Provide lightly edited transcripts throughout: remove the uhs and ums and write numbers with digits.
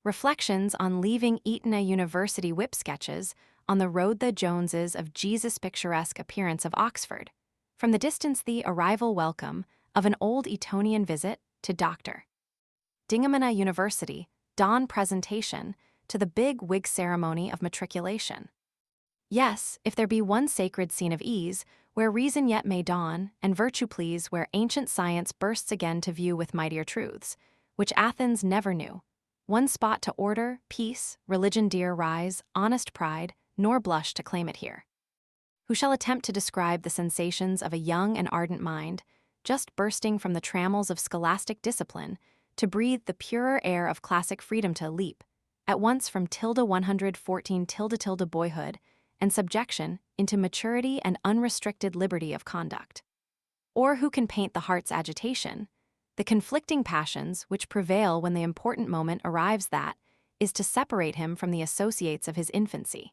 Reflections on Leaving Eton University Whip Sketches on the Road the Joneses of Jesus' Picturesque Appearance of Oxford. From the distance the arrival welcome of an old Etonian visit to Dr. Dinghamana University, dawn presentation to the big wig ceremony of matriculation. Yes, if there be one sacred scene of ease, where reason yet may dawn, and virtue please, where ancient science bursts again to view with mightier truths, which Athens never knew, one spot to order, peace, religion dear rise, honest pride, nor blush to claim it here. Who shall attempt to describe the sensations of a young and ardent mind, just bursting from the trammels of scholastic discipline, to breathe the purer air of classic freedom to leap, at once from 114 boyhood, and subjection into maturity and unrestricted liberty of conduct? Or who can paint the heart's agitation, the conflicting passions which prevail when the important moment arrives that is to separate him from the associates of his infancy,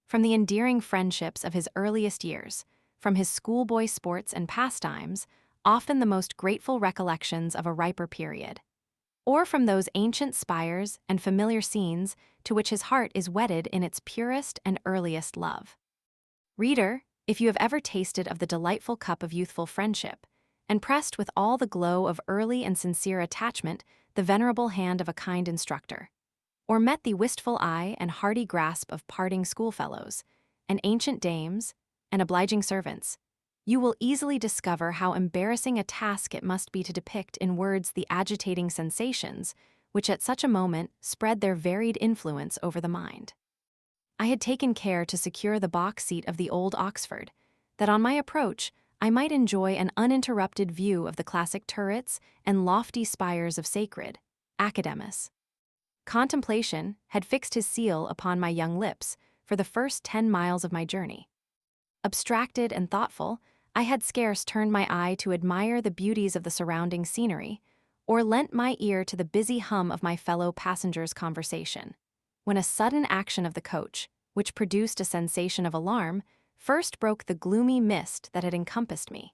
from the endearing friendships of his earliest years, from his schoolboy sports and pastimes, often the most grateful recollections of a riper period, or from those ancient spires and familiar scenes to which his heart is wedded in its purest and earliest love? Reader, if you have ever tasted of the delightful cup of youthful friendship, and pressed with all the glow of early and sincere attachment the venerable hand of a kind instructor, or met the wistful eye and hearty grasp of parting schoolfellows, and ancient dames, and obliging servants, you will easily discover how embarrassing a task it must be to depict in words the agitating sensations which at such a moment spread their varied influence over the mind. I had taken care to secure the box seat of the old Oxford, that on my approach I might enjoy an uninterrupted view of the classic turrets and lofty spires of sacred Academus. Contemplation had fixed his seal upon my young lips for the first 10 miles of my journey. Abstracted and thoughtful, I had scarce turned my eye to admire the beauties of the surrounding scenery, or lent my ear to the busy hum of my fellow passengers' conversation, when a sudden action of the coach, which produced a sensation of alarm, first broke the gloomy mist that had encompassed me.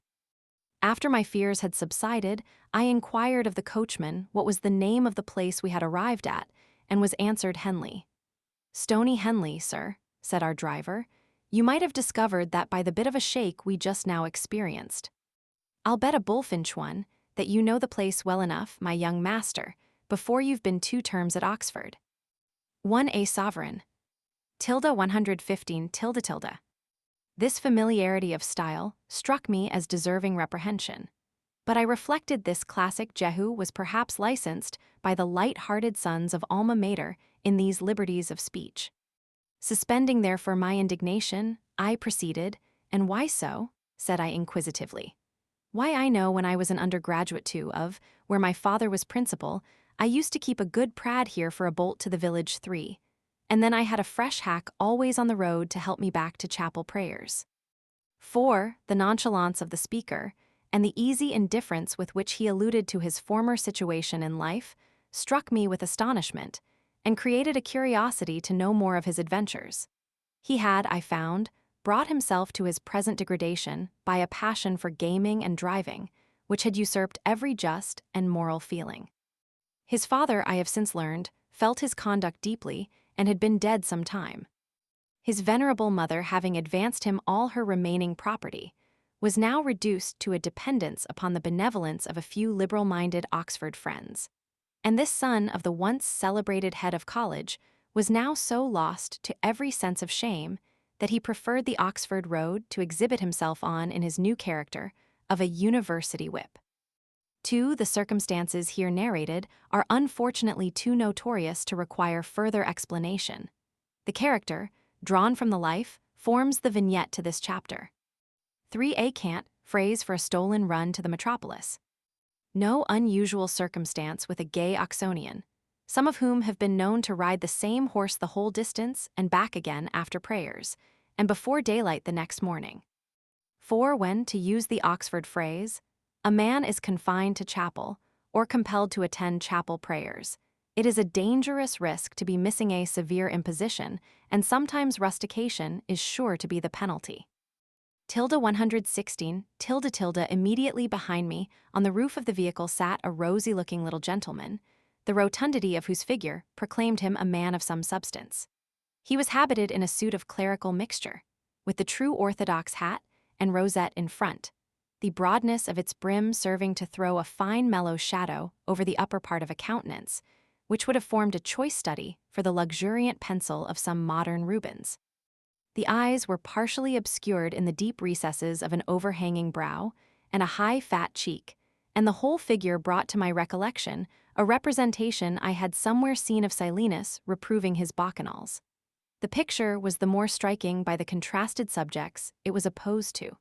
After my fears had subsided, I inquired of the coachman what was the name of the place we had arrived at, and was answered Henley. "Stony Henley, sir," said our driver. "You might have discovered that by the bit of a shake we just now experienced. I'll bet a bullfinch one that you know the place well enough, my young master, before you've been 2 terms at Oxford." 1 sovereign. 115 . This familiarity of style struck me as deserving reprehension, but I reflected this classic Jehu was perhaps licensed by the light-hearted sons of Alma Mater in these liberties of speech. Suspending therefore my indignation, I proceeded, "And why so?" said I inquisitively. "Why, I know when I was an undergraduate too of, where my father was principal, I used to keep a good prad here for a bolt to the village 3, and then I had a fresh hack always on the road to help me back to chapel prayers." 4. The nonchalance of the speaker, and the easy indifference with which he alluded to his former situation in life, struck me with astonishment, and created a curiosity to know more of his adventures. He had, I found, brought himself to his present degradation by a passion for gaming and driving, which had usurped every just and moral feeling. His father, I have since learned, felt his conduct deeply, and had been dead some time. His venerable mother, having advanced him all her remaining property, was now reduced to a dependence upon the benevolence of a few liberal-minded Oxford friends. And this son of the once celebrated head of college was now so lost to every sense of shame that he preferred the Oxford road to exhibit himself on in his new character of a university whip. 2. The circumstances here narrated are unfortunately too notorious to require further explanation. The character, drawn from the life, forms the vignette to this chapter. 3 cant, phrase for a stolen run to the metropolis. No unusual circumstance with a gay Oxonian, some of whom have been known to ride the same horse the whole distance and back again after prayers, and before daylight the next morning. 4. When, to use the Oxford phrase, a man is confined to chapel, or compelled to attend chapel prayers, it is a dangerous risk to be missing a severe imposition, and sometimes rustication is sure to be the penalty. 116 . Immediately behind me, on the roof of the vehicle sat a rosy-looking little gentleman, the rotundity of whose figure proclaimed him a man of some substance. He was habited in a suit of clerical mixture, with the true orthodox hat and rosette in front, the broadness of its brim serving to throw a fine mellow shadow over the upper part of a countenance, which would have formed a choice study for the luxuriant pencil of some modern Rubens. The eyes were partially obscured in the deep recesses of an overhanging brow and a high fat cheek, and the whole figure brought to my recollection a representation I had somewhere seen of Silenus reproving his bacchanals. The picture was the more striking by the contrasted subjects it was opposed to.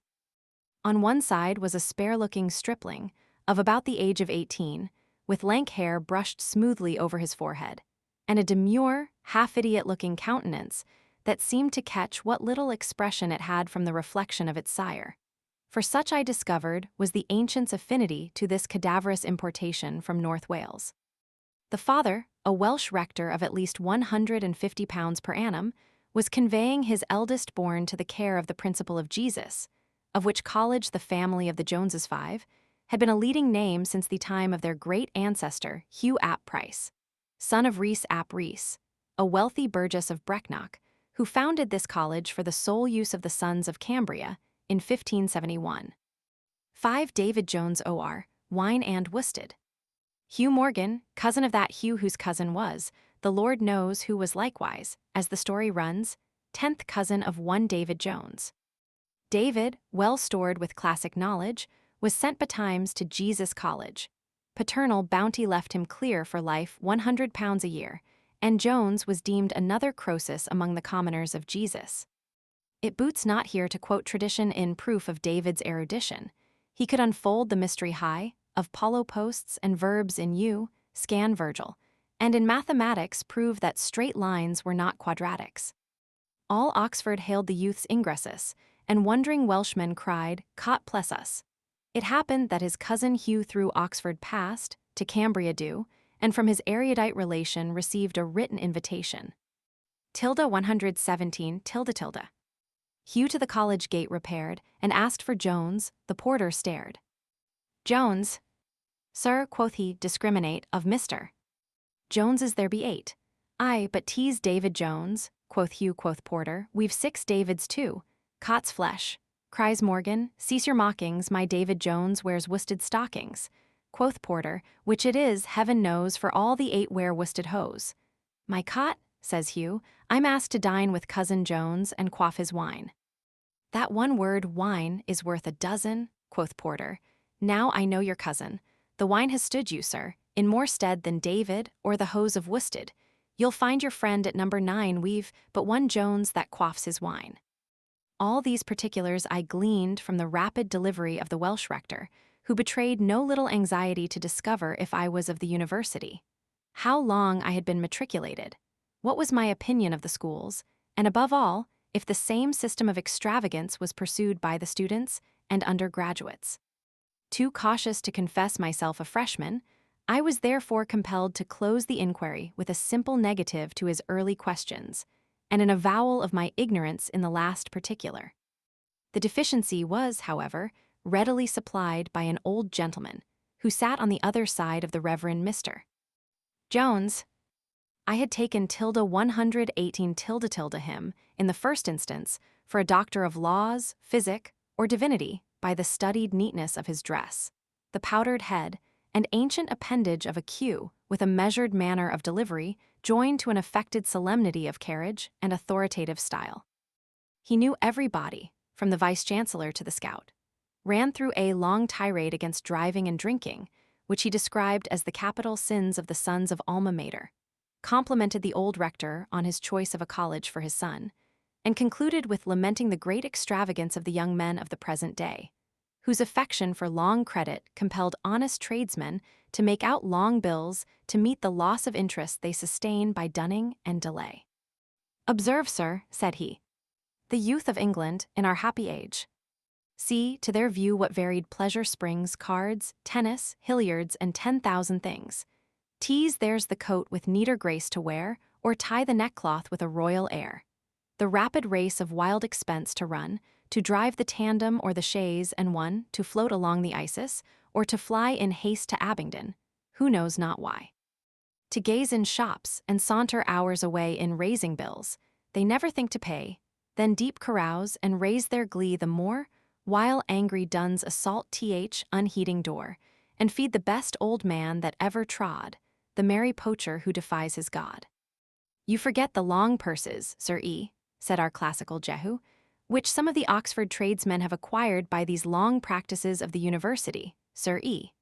On one side was a spare-looking stripling, of about the age of 18, with lank hair brushed smoothly over his forehead, and a demure, half-idiot-looking countenance that seemed to catch what little expression it had from the reflection of its sire. For such I discovered was the ancient's affinity to this cadaverous importation from North Wales. The father, a Welsh rector of at least £150 per annum, was conveying his eldest born to the care of the Principal of Jesus, of which college the family of the Joneses Five had been a leading name since the time of their great ancestor, Hugh ap Price, son of Rhys ap Rhys, a wealthy burgess of Brecknock, who founded this college for the sole use of the sons of Cambria in 1571. 5 David Jones or, Wine and Worsted. Hugh Morgan, cousin of that Hugh whose cousin was, the Lord knows who was likewise, as the story runs, 10th cousin of one David Jones. David, well stored with classic knowledge, was sent betimes to Jesus College. Paternal bounty left him clear for life £100 a year, and Jones was deemed another Croesus among the commoners of Jesus. It boots not here to quote tradition in proof of David's erudition. He could unfold the mystery high, of Paulo posts and verbs in scan Virgil, and in mathematics prove that straight lines were not quadratics. All Oxford hailed the youth's ingressus, and wondering Welshmen cried, "Cot bless us." It happened that his cousin Hugh through Oxford passed, to Cambria due, and from his erudite relation received a written invitation. 117 . Hugh to the college gate repaired, and asked for Jones. The porter stared. "Jones, sir," quoth he, "discriminate of Mr. Joneses there be 8. Aye, but 'tis David Jones," quoth Hugh, quoth porter, "we've 6 Davids too. Cot's flesh." Cries Morgan, "Cease your mockings, my David Jones wears worsted stockings." Quoth porter, "Which it is, heaven knows, for all the 8 wear worsted hose." "My cot," says Hugh, "I'm asked to dine with cousin Jones and quaff his wine." "That one word, wine, is worth a dozen," quoth porter. "Now I know your cousin. The wine has stood you, sir, in more stead than David or the hose of worsted. You'll find your friend at number 9, we've but one Jones that quaffs his wine." All these particulars I gleaned from the rapid delivery of the Welsh rector, who betrayed no little anxiety to discover if I was of the university, how long I had been matriculated, what was my opinion of the schools, and above all, if the same system of extravagance was pursued by the students and undergraduates. Too cautious to confess myself a freshman, I was therefore compelled to close the inquiry with a simple negative to his early questions, and an avowal of my ignorance in the last particular. The deficiency was, however, readily supplied by an old gentleman, who sat on the other side of the Reverend Mr. Jones. I had taken 118 him, in the first instance, for a doctor of laws, physic, or divinity, by the studied neatness of his dress, the powdered head, and ancient appendage of a queue, with a measured manner of delivery, joined to an affected solemnity of carriage and authoritative style. He knew everybody, from the vice-chancellor to the scout, ran through a long tirade against driving and drinking, which he described as the capital sins of the sons of Alma Mater, complimented the old rector on his choice of a college for his son, and concluded with lamenting the great extravagance of the young men of the present day, whose affection for long credit compelled honest tradesmen to make out long bills to meet the loss of interest they sustain by dunning and delay. "Observe, sir," said he, "the youth of England in our happy age. See, to their view what varied pleasure springs, cards, tennis, hilliards, and 10,000 things. Tease there's the coat with neater grace to wear, or tie the neckcloth with a royal air. The rapid race of wild expense to run, to drive the tandem or the chaise and one, to float along the Isis, or to fly in haste to Abingdon, who knows not why. To gaze in shops and saunter hours away in raising bills, they never think to pay, then deep carouse and raise their glee the more, while angry duns assault unheeding door, and feed the best old man that ever trod, the merry poacher who defies his God. You forget the long purses, Sir E., said our classical Jehu, which some of the Oxford tradesmen have acquired by these long practices of the university, Sir E.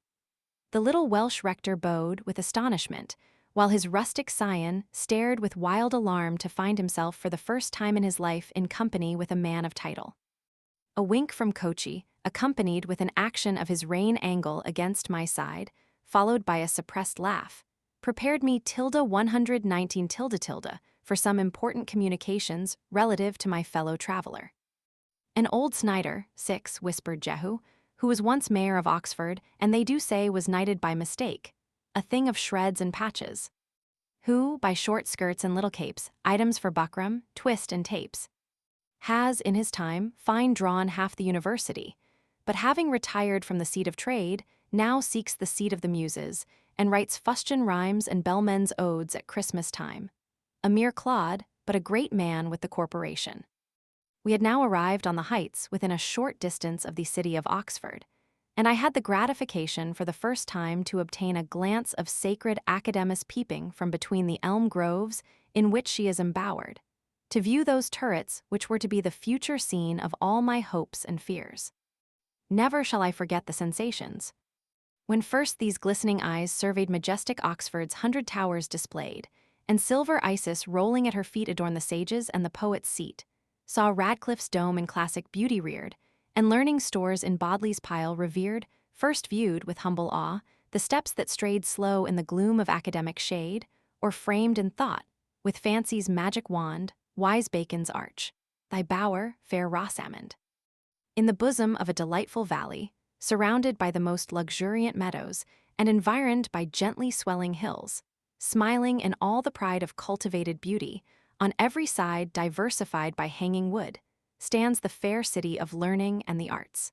The little Welsh rector bowed with astonishment, while his rustic scion stared with wild alarm to find himself for the first time in his life in company with a man of title. A wink from Coachy, accompanied with an action of his rein angle against my side, followed by a suppressed laugh, prepared me 119 for some important communications relative to my fellow traveler. An old Snyder, 6, whispered Jehu, who was once mayor of Oxford and they do say was knighted by mistake, a thing of shreds and patches, who, by short skirts and little capes, items for buckram, twist and tapes, has, in his time, fine drawn half the university, but having retired from the seat of trade, now seeks the seat of the muses, and writes fustian rhymes and bellmen's odes at Christmas time. A mere clod, but a great man with the corporation. We had now arrived on the heights within a short distance of the city of Oxford, and I had the gratification for the first time to obtain a glance of sacred Academus peeping from between the elm groves in which she is embowered, to view those turrets which were to be the future scene of all my hopes and fears. Never shall I forget the sensations. When first these glistening eyes surveyed majestic Oxford's 100 towers displayed, and silver Isis rolling at her feet adorn the sage's and the poet's seat, saw Radcliffe's dome in classic beauty reared, and learning stores in Bodley's pile revered, first viewed with humble awe, the steps that strayed slow in the gloom of academic shade, or framed in thought, with fancy's magic wand, wise Bacon's arch, thy bower, fair Rossamond. In the bosom of a delightful valley, surrounded by the most luxuriant meadows, and environed by gently swelling hills, smiling in all the pride of cultivated beauty, on every side diversified by hanging wood, stands the fair city of learning and the arts.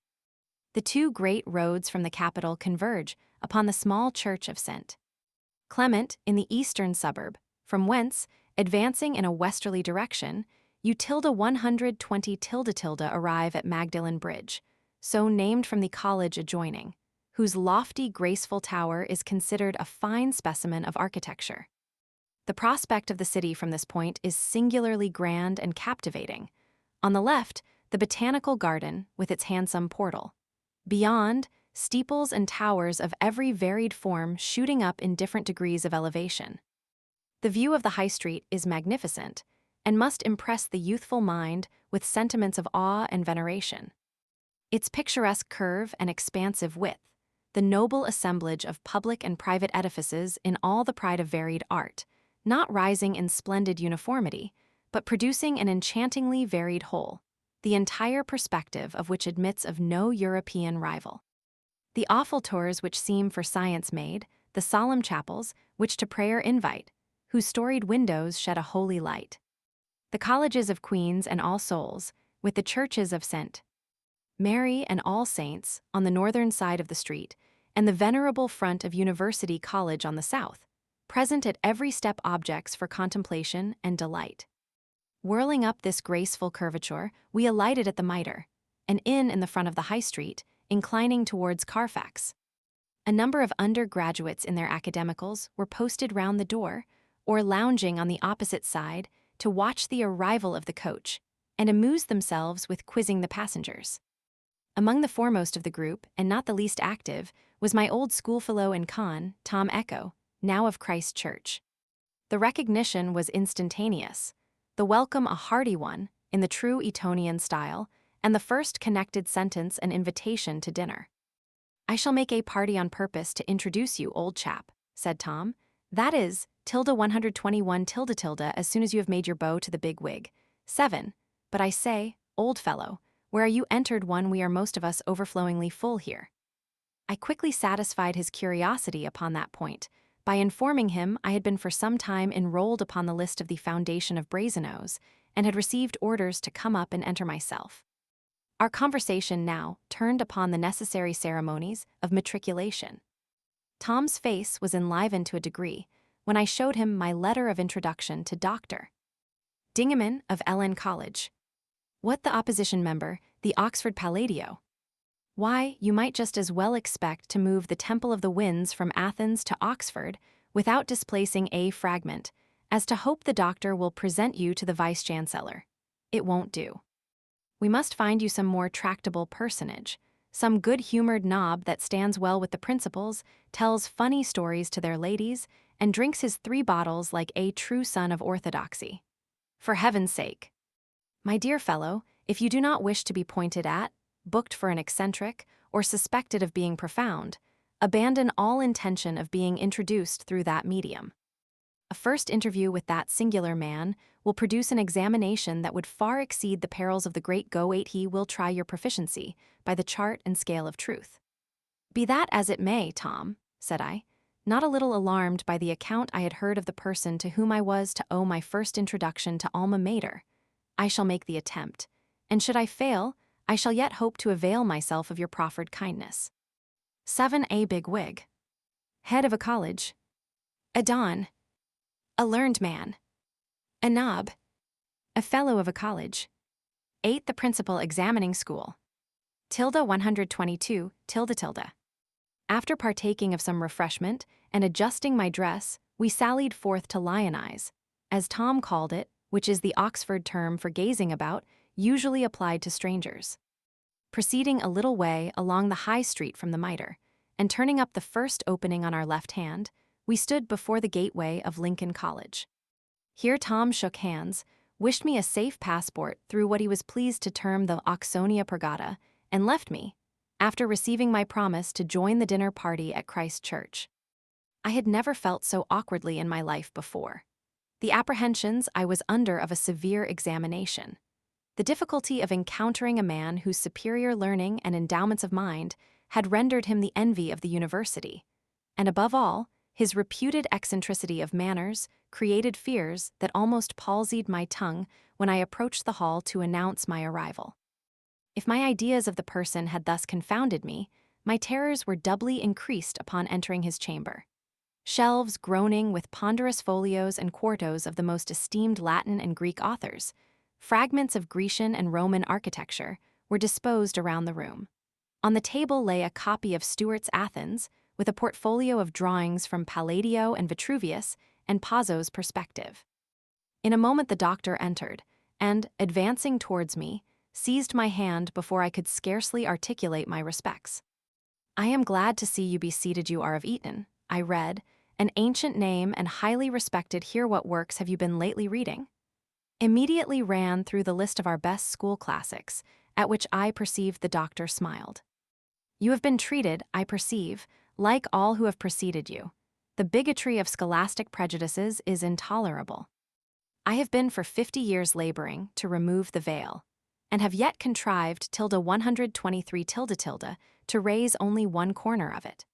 The two great roads from the capital converge upon the small church of St. Clement in the eastern suburb, from whence, advancing in a westerly direction, you 120 arrive at Magdalen Bridge, so named from the college adjoining, whose lofty, graceful tower is considered a fine specimen of architecture. The prospect of the city from this point is singularly grand and captivating. On the left, the botanical garden with its handsome portal. Beyond, steeples and towers of every varied form shooting up in different degrees of elevation. The view of the High Street is magnificent, and must impress the youthful mind with sentiments of awe and veneration. Its picturesque curve and expansive width, the noble assemblage of public and private edifices in all the pride of varied art, not rising in splendid uniformity, but producing an enchantingly varied whole, the entire perspective of which admits of no European rival. The awful tours which seem for science made, the solemn chapels, which to prayer invite, whose storied windows shed a holy light. The colleges of Queen's and All Souls, with the churches of St. Mary and All Saints on the northern side of the street, and the venerable front of University College on the south, present at every step objects for contemplation and delight. Whirling up this graceful curvature, we alighted at the Mitre, an inn in the front of the High Street, inclining towards Carfax. A number of undergraduates in their academicals were posted round the door, or lounging on the opposite side, to watch the arrival of the coach, and amuse themselves with quizzing the passengers. Among the foremost of the group, and not the least active, was my old schoolfellow and con, Tom Echo, now of Christ Church. The recognition was instantaneous, the welcome a hearty one, in the true Etonian style, and the first connected sentence an invitation to dinner. "I shall make a party on purpose to introduce you, old chap," said Tom. "That is, 121 as soon as you have made your bow to the big wig. 7. But I say, old fellow, where are you entered one we are most of us overflowingly full here?" I quickly satisfied his curiosity upon that point, by informing him I had been for some time enrolled upon the list of the Foundation of Brasenose, and had received orders to come up and enter myself. Our conversation now turned upon the necessary ceremonies of matriculation. Tom's face was enlivened to a degree, when I showed him my letter of introduction to Dr. Dingaman of Ellen College. What the opposition member, the Oxford Palladio? Why, you might just as well expect to move the Temple of the Winds from Athens to Oxford without displacing a fragment, as to hope the doctor will present you to the vice-chancellor. It won't do. We must find you some more tractable personage, some good-humored knob that stands well with the principals, tells funny stories to their ladies, and drinks his 3 bottles like a true son of orthodoxy. For heaven's sake. My dear fellow, if you do not wish to be pointed at, booked for an eccentric, or suspected of being profound, abandon all intention of being introduced through that medium. A first interview with that singular man will produce an examination that would far exceed the perils of the great go-8. He will try your proficiency by the chart and scale of truth. Be that as it may, Tom, said I, not a little alarmed by the account I had heard of the person to whom I was to owe my first introduction to Alma Mater. I shall make the attempt, and should I fail, I shall yet hope to avail myself of your proffered kindness. 7. A big wig. Head of a college. A don. A learned man. A knob. A fellow of a college. 8. The principal examining school. 122. After partaking of some refreshment and adjusting my dress, we sallied forth to lionize, as Tom called it, which is the Oxford term for gazing about, usually applied to strangers. Proceeding a little way along the high street from the Mitre, and turning up the first opening on our left hand, we stood before the gateway of Lincoln College. Here Tom shook hands, wished me a safe passport through what he was pleased to term the Oxonia Purgata, and left me, after receiving my promise to join the dinner party at Christ Church. I had never felt so awkwardly in my life before. The apprehensions I was under of a severe examination, the difficulty of encountering a man whose superior learning and endowments of mind had rendered him the envy of the university, and above all, his reputed eccentricity of manners created fears that almost palsied my tongue when I approached the hall to announce my arrival. If my ideas of the person had thus confounded me, my terrors were doubly increased upon entering his chamber. Shelves groaning with ponderous folios and quartos of the most esteemed Latin and Greek authors, fragments of Grecian and Roman architecture, were disposed around the room. On the table lay a copy of Stuart's Athens, with a portfolio of drawings from Palladio and Vitruvius and Pazzo's perspective. In a moment the doctor entered, and, advancing towards me, seized my hand before I could scarcely articulate my respects. I am glad to see you be seated. You are of Eton, I read, an ancient name and highly respected. Here, what works have you been lately reading? Immediately ran through the list of our best school classics, at which I perceived the doctor smiled. You have been treated, I perceive, like all who have preceded you. The bigotry of scholastic prejudices is intolerable. I have been for 50 years laboring to remove the veil, and have yet contrived 123 to raise only one corner of it.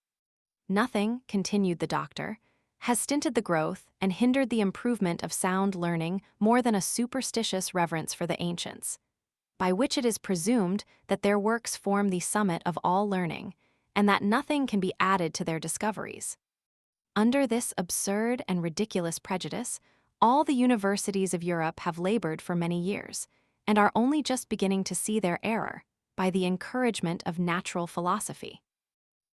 Nothing, continued the doctor, has stinted the growth and hindered the improvement of sound learning more than a superstitious reverence for the ancients, by which it is presumed that their works form the summit of all learning, and that nothing can be added to their discoveries. Under this absurd and ridiculous prejudice, all the universities of Europe have labored for many years, and are only just beginning to see their error by the encouragement of natural philosophy.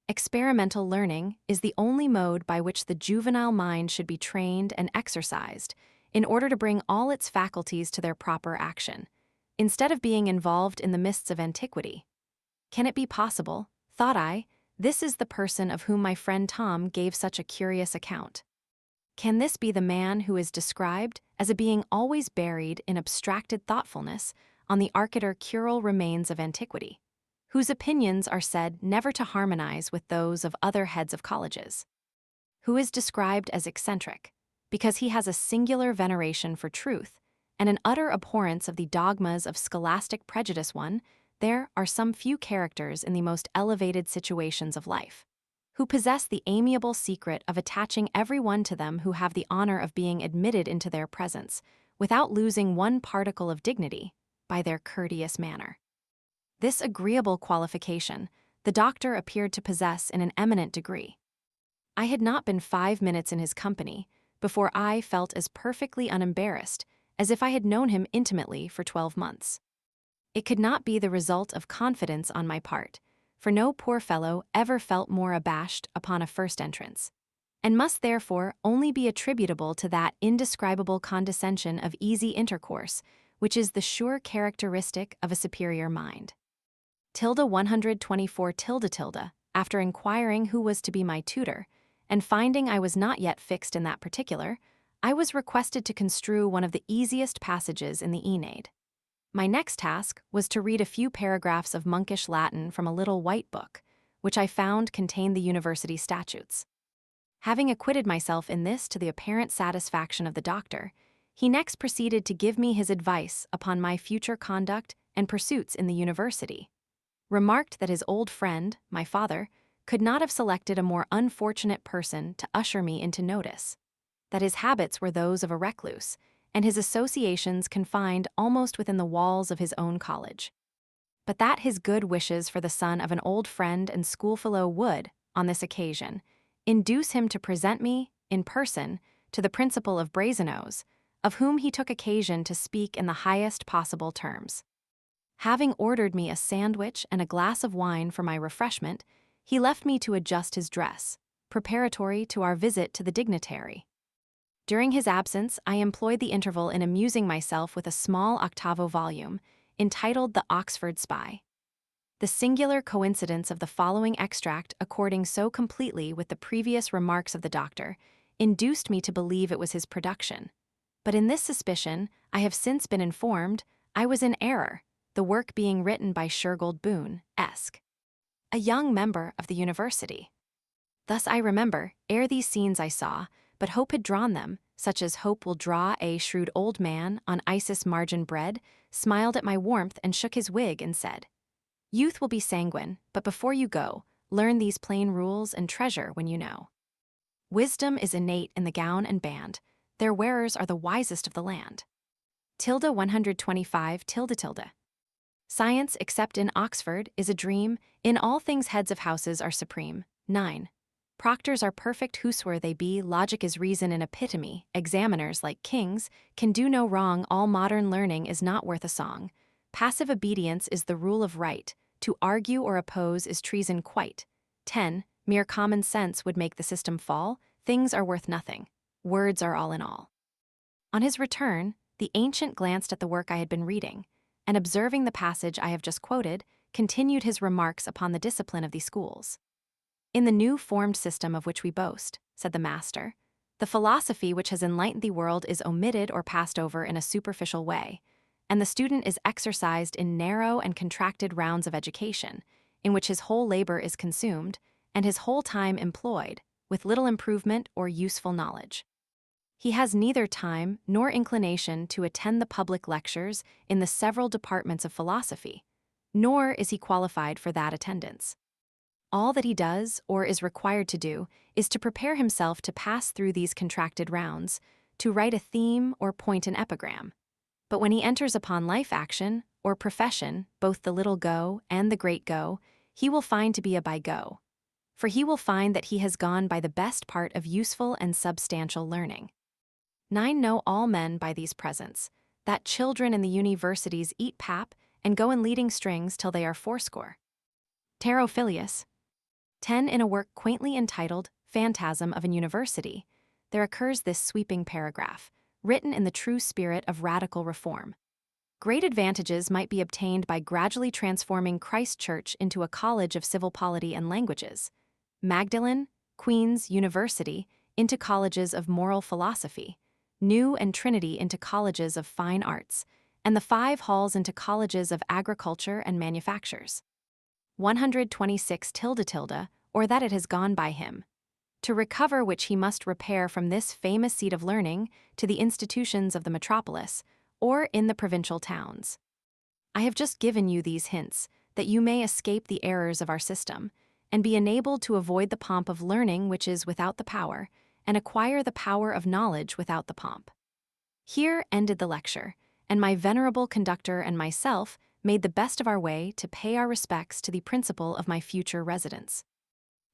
Experimental learning is the only mode by which the juvenile mind should be trained and exercised in order to bring all its faculties to their proper action, instead of being involved in the mists of antiquity. Can it be possible, thought I, this is the person of whom my friend Tom gave such a curious account? Can this be the man who is described as a being always buried in abstracted thoughtfulness on the architectural remains of antiquity, whose opinions are said never to harmonize with those of other heads of colleges? Who is described as eccentric, because he has a singular veneration for truth and an utter abhorrence of the dogmas of scholastic prejudice? There are some few characters in the most elevated situations of life, who possess the amiable secret of attaching everyone to them who have the honor of being admitted into their presence, without losing one particle of dignity, by their courteous manner. This agreeable qualification the doctor appeared to possess in an eminent degree. I had not been 5 minutes in his company before I felt as perfectly unembarrassed as if I had known him intimately for 12 months. It could not be the result of confidence on my part, for no poor fellow ever felt more abashed upon a first entrance, and must therefore only be attributable to that indescribable condescension of easy intercourse, which is the sure characteristic of a superior mind. 124 after inquiring who was to be my tutor, and finding I was not yet fixed in that particular, I was requested to construe one of the easiest passages in the Aeneid. My next task was to read a few paragraphs of monkish Latin from a little white book, which I found contained the university statutes. Having acquitted myself in this to the apparent satisfaction of the doctor, he next proceeded to give me his advice upon my future conduct and pursuits in the university. Remarked that his old friend, my father, could not have selected a more unfortunate person to usher me into notice, that his habits were those of a recluse, and his associations confined almost within the walls of his own college, but that his good wishes for the son of an old friend and schoolfellow would, on this occasion, induce him to present me, in person, to the principal of Brasenose, of whom he took occasion to speak in the highest possible terms. Having ordered me a sandwich and a glass of wine for my refreshment, he left me to adjust his dress, preparatory to our visit to the dignitary. During his absence, I employed the interval in amusing myself with a small octavo volume, entitled The Oxford Spy. The singular coincidence of the following extract according so completely with the previous remarks of the doctor induced me to believe it was his production. But in this suspicion, I have since been informed, I was in error, the work being written by Shergold Boone, Esq., a young member of the university. Thus I remember, ere these scenes I saw, but hope had drawn them, such as hope will draw a shrewd old man on Isis margin bred, smiled at my warmth and shook his wig and said, "Youth will be sanguine, but before you go, learn these plain rules and treasure when you know. Wisdom is innate in the gown and band, their wearers are the wisest of the land." 125 Science, except in Oxford, is a dream, in all things heads of houses are supreme. 9. Proctors are perfect whosoe'er they be, logic is reason in epitome, examiners, like kings, can do no wrong, all modern learning is not worth a song. Passive obedience is the rule of right, to argue or oppose is treason quite. 10. Mere common sense would make the system fall, things are worth nothing, words are all in all. On his return, the ancient glanced at the work I had been reading, and observing the passage I have just quoted, continued his remarks upon the discipline of these schools. "In the new formed system of which we boast," said the master, "the philosophy which has enlightened the world is omitted or passed over in a superficial way, and the student is exercised in narrow and contracted rounds of education, in which his whole labor is consumed, and his whole time employed, with little improvement or useful knowledge. He has neither time nor inclination to attend the public lectures in the several departments of philosophy, nor is he qualified for that attendance. All that he does, or is required to do, is to prepare himself to pass through these contracted rounds, to write a theme or point an epigram. But when he enters upon life action, or profession, both the little go and the great go, he will find to be a by go. For he will find that he has gone by the best part of useful and substantial learning. 9. Know all men by these presents, that children in the universities eat pap and go in leading strings till they are fourscore. Terophilius. 10. In a work quaintly entitled Phantasm of an University, there occurs this sweeping paragraph, written in the true spirit of radical reform. Great advantages might be obtained by gradually transforming Christ Church into a college of civil polity and languages, Magdalen, Queen's University into colleges of moral philosophy, New and Trinity into colleges of fine arts, and the 5 halls into colleges of agriculture and manufactures. 126 or that it has gone by him, to recover which he must repair from this famous seat of learning to the institutions of the metropolis, or in the provincial towns. I have just given you these hints, that you may escape the errors of our system, and be enabled to avoid the pomp of learning which is without the power, and acquire the power of knowledge without the pomp. Here ended the lecture, and my venerable conductor and myself made the best of our way to pay our respects to the principal of my future residence.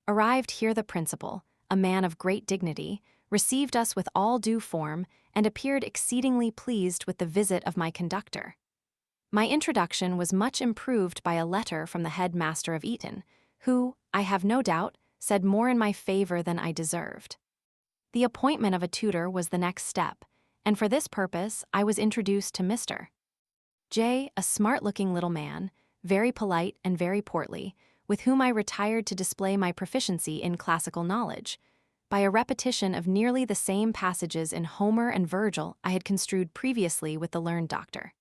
Arrived here the principal, a man of great dignity, received us with all due form, and appeared exceedingly pleased with the visit of my conductor. My introduction was much improved by a letter from the head master of Eton, who, I have no doubt, said more in my favor than I deserved. The appointment of a tutor was the next step, and for this purpose I was introduced to Mr. J, a smart-looking little man, very polite and very portly, with whom I retired to display my proficiency in classical knowledge, by a repetition of nearly the same passages in Homer and Virgil I had construed previously with the learned doctor.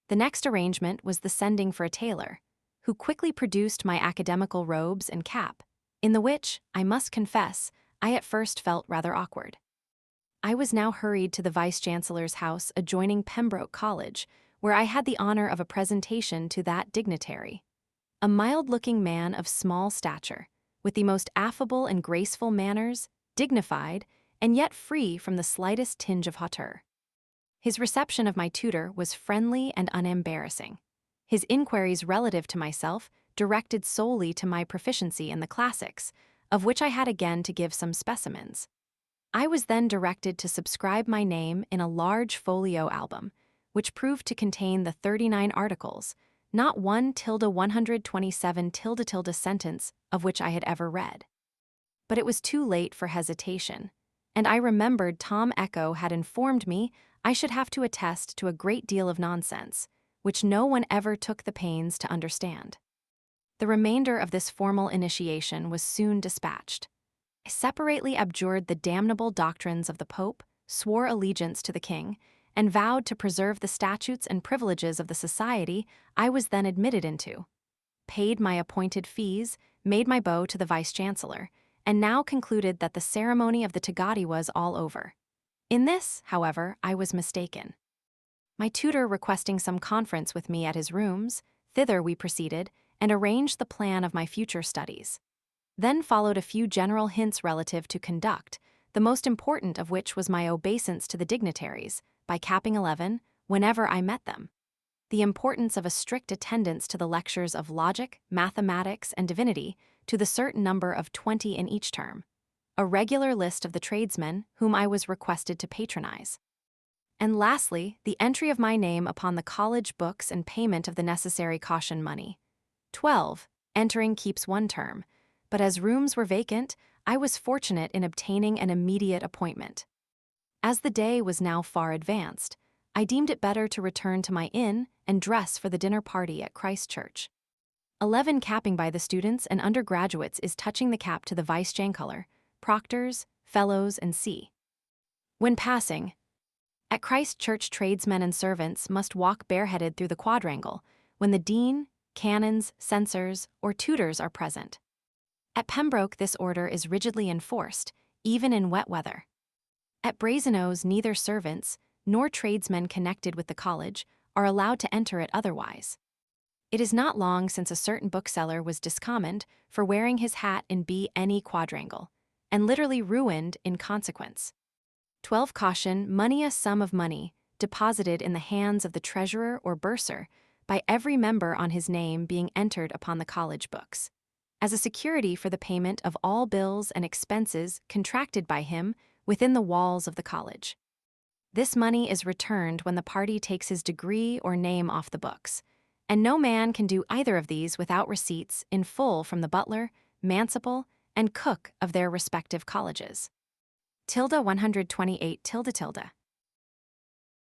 The next arrangement was the sending for a tailor, who quickly produced my academical robes and cap, in the which, I must confess, I at first felt rather awkward. I was now hurried to the Vice-Chancellor's house adjoining Pembroke College, where I had the honor of a presentation to that dignitary. A mild-looking man of small stature, with the most affable and graceful manners, dignified, and yet free from the slightest tinge of hauteur. His reception of my tutor was friendly and unembarrassing. His inquiries relative to myself directed solely to my proficiency in the classics, of which I had again to give some specimens. I was then directed to subscribe my name in a large folio album, which proved to contain the 39 articles, not 1 127 sentence of which I had ever read. But it was too late for hesitation, and I remembered Tom Echo had informed me I should have to attest to a great deal of nonsense, which no one ever took the pains to understand. The remainder of this formal initiation was soon dispatched. I separately abjured the damnable doctrines of the Pope, swore allegiance to the King, and vowed to preserve the statutes and privileges of the society I was then admitted into, paid my appointed fees, made my bow to the Vice-Chancellor, and now concluded that the ceremony of the Tagati was all over. In this, however, I was mistaken. My tutor requesting some conference with me at his rooms, thither we proceeded, and arranged the plan of my future studies. Then followed a few general hints relative to conduct, the most important of which was my obeisance to the dignitaries, by capping 11, whenever I met them. The importance of a strict attendance to the lectures of logic, mathematics, and divinity, to the certain number of 20 in each term. A regular list of the tradesmen whom I was requested to patronize. And lastly, the entry of my name upon the college books and payment of the necessary caution money. 12. Entering keeps 1 term, but as rooms were vacant, I was fortunate in obtaining an immediate appointment. As the day was now far advanced, I deemed it better to return to my inn and dress for the dinner party at Christ Church. 11 capping by the students and undergraduates is touching the cap to the vice-chancellor, proctors, fellows, and c. When passing, at Christ Church tradesmen and servants must walk bareheaded through the quadrangle when the dean, canons, censors, or tutors are present. At Pembroke this order is rigidly enforced, even in wet weather. At Brasenose neither servants, nor tradesmen connected with the college, are allowed to enter it otherwise. It is not long since a certain bookseller was discommoned for wearing his hat in any quadrangle, and literally ruined in consequence. 12 caution, money a sum of money, deposited in the hands of the treasurer or bursar, by every member on his name being entered upon the college books, as a security for the payment of all bills and expenses contracted by him within the walls of the college. This money is returned when the party takes his degree or name off the books, and no man can do either of these without receipts in full from the butler, manciple, and cook of their respective colleges. 128.